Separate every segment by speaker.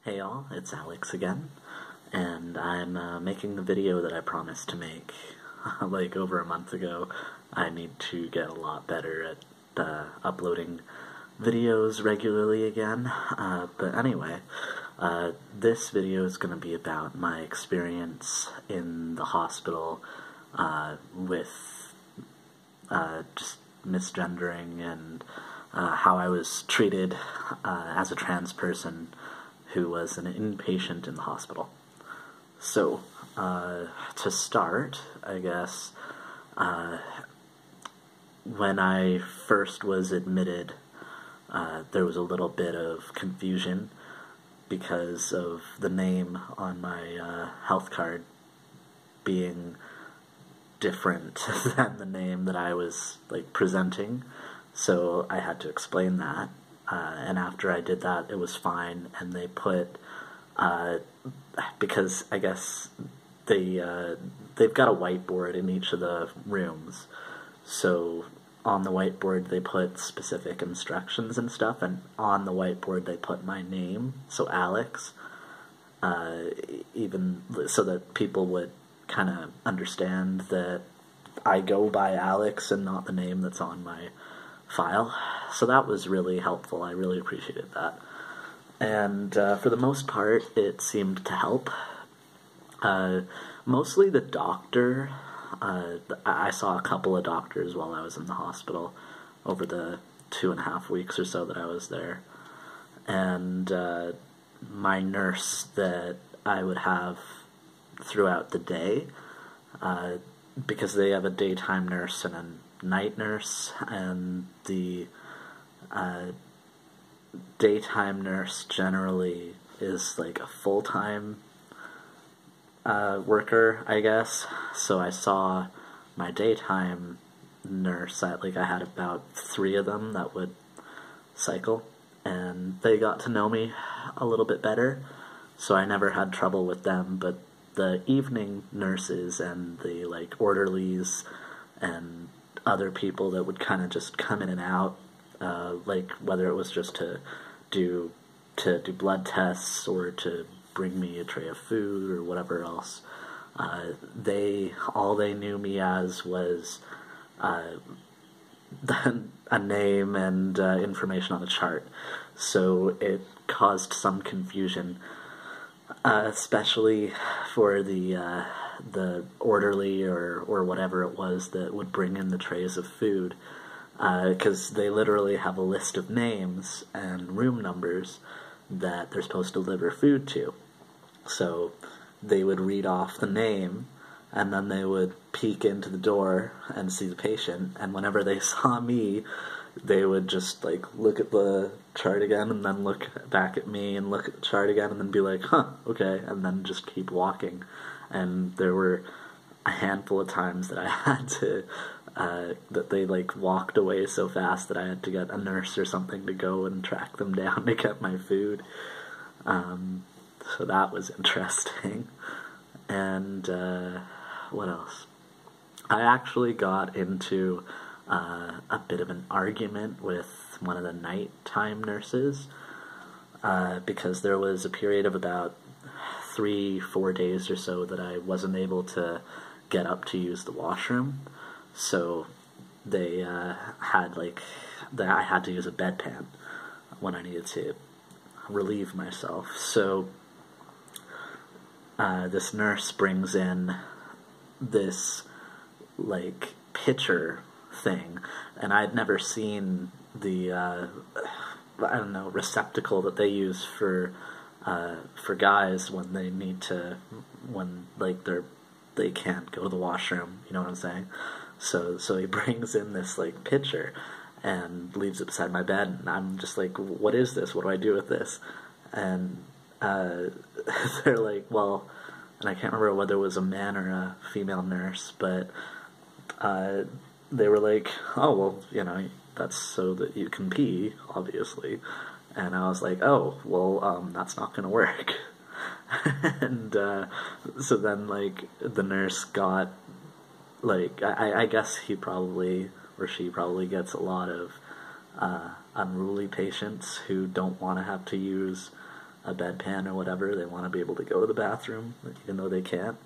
Speaker 1: Hey y'all, it's Alex again, and I'm making the video that I promised to make like over a month ago. I need to get a lot better at uploading videos regularly again, but anyway, this video is going to be about my experience in the hospital with just misgendering and how I was treated as a trans person who was an inpatient in the hospital. So, to start, I guess, when I first was admitted, there was a little bit of confusion because of the name on my health card being different than the name that I was, like, presenting, so I had to explain that. And after I did that, it was fine, and they put, because I guess they've got a whiteboard in each of the rooms, so on the whiteboard they put specific instructions and stuff, and on the whiteboard they put my name, so Alex, even so that people would kind of understand that I go by Alex and not the name that's on my file. So that was really helpful. I really appreciated that. And for the most part, it seemed to help. Mostly the doctor. I saw a couple of doctors while I was in the hospital over the 2.5 weeks or so that I was there. And my nurse that I would have throughout the day, because they have a daytime nurse and a night nurse, and the daytime nurse generally is like a full-time worker, I guess. So I saw my daytime nurse, I had about 3 of them that would cycle, and they got to know me a little bit better, so I never had trouble with them. But the evening nurses and the orderlies and other people that would kind of just come in and out, whether it was just to do blood tests or to bring me a tray of food or whatever else, all they knew me as was a name and information on a chart. So it caused some confusion, especially for the orderly or whatever it was that would bring in the trays of food, because they literally have a list of names and room numbers that they're supposed to deliver food to. So they would read off the name, and then they would peek into the door and see the patient, and whenever they saw me, they would just look at the chart again and then look back at me and look at the chart again and then be like, huh, okay, and then just keep walking. And there were a handful of times that I had to, that they walked away so fast that I had to get a nurse or something to go and track them down to get my food. So that was interesting. And what else? I actually got into a bit of an argument with one of the nighttime nurses, because there was a period of about 3-4 days or so that I wasn't able to get up to use the washroom, so they had I had to use a bedpan when I needed to relieve myself. So this nurse brings in this pitcher thing, and I'd never seen the I don't know, receptacle that they use for guys when they need to, when they can't go to the washroom, you know what I'm saying? So he brings in this pitcher and leaves it beside my bed, and I'm just like, what is this? What do I do with this? And they're like, well, and I can't remember whether it was a man or a female nurse, but they were like, oh, well, that's so that you can pee, obviously. And I was like, oh, well, that's not gonna work. And so then the nurse got I guess he probably, or she probably, gets a lot of unruly patients who don't want to have to use a bedpan or whatever, they want to be able to go to the bathroom, even though they can't.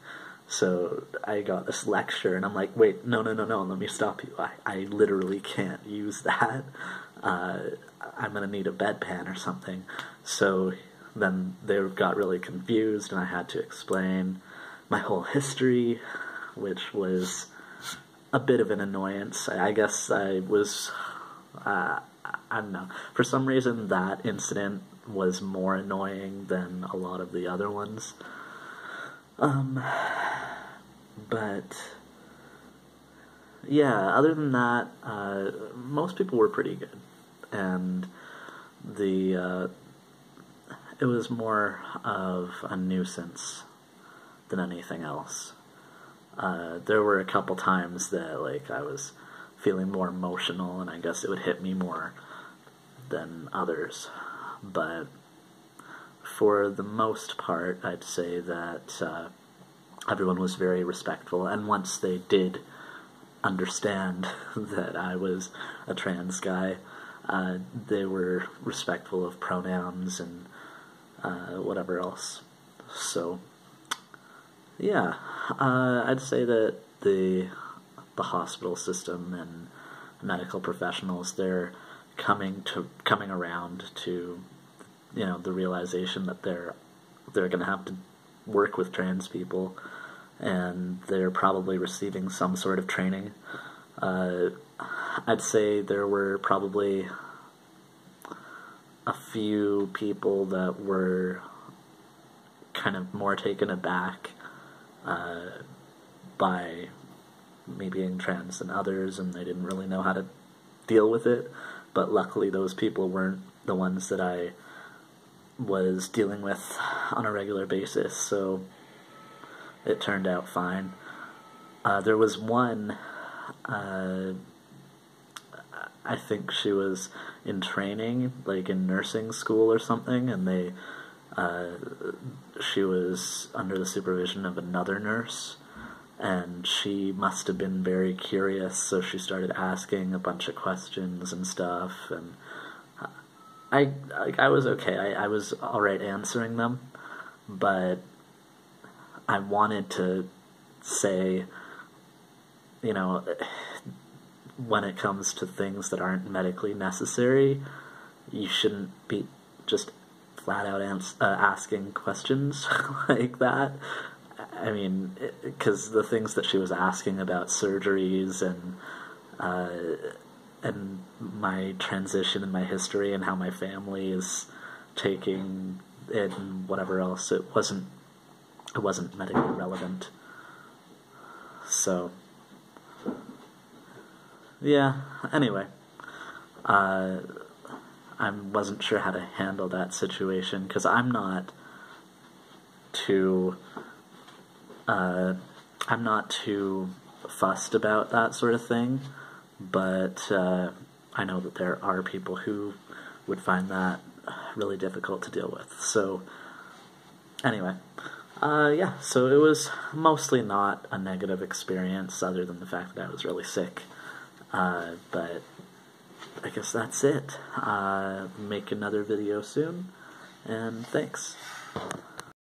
Speaker 1: So I got this lecture, and I'm like, wait, no, let me stop you. I literally can't use that. I'm going to need a bedpan or something. So then they got really confused, and I had to explain my whole history, which was a bit of an annoyance. I guess I was, I don't know, for some reason that incident was more annoying than a lot of the other ones. But yeah, other than that, most people were pretty good, and it was more of a nuisance than anything else. There were a couple times that, like, I was feeling more emotional, and I guess it would hit me more than others, but for the most part, I'd say that everyone was very respectful, and once they did understand that I was a trans guy, they were respectful of pronouns and whatever else. So yeah, I'd say that the hospital system and medical professionals, they're coming around to, you know, the realization that they're going to have to work with trans people, and they're probably receiving some sort of training. I'd say there were probably a few people that were kind of more taken aback by me being trans than others, and they didn't really know how to deal with it, but luckily those people weren't the ones that I was dealing with on a regular basis, so it turned out fine. There was one, I think she was in training, like in nursing school or something, and she was under the supervision of another nurse, and she must have been very curious, so she started asking a bunch of questions and stuff, and I was okay. I was alright answering them, but I wanted to say, you know, when it comes to things that aren't medically necessary, you shouldn't be just flat out asking questions like that. I mean, because the things that she was asking about surgeries and my transition and my history and how my family is taking it and whatever else, it wasn't medically relevant. So yeah, anyway, I wasn't sure how to handle that situation, because I'm not too fussed about that sort of thing, but I know that there are people who would find that really difficult to deal with. So anyway, yeah, so it was mostly not a negative experience, other than the fact that I was really sick. But I guess that's it. Make another video soon, and thanks.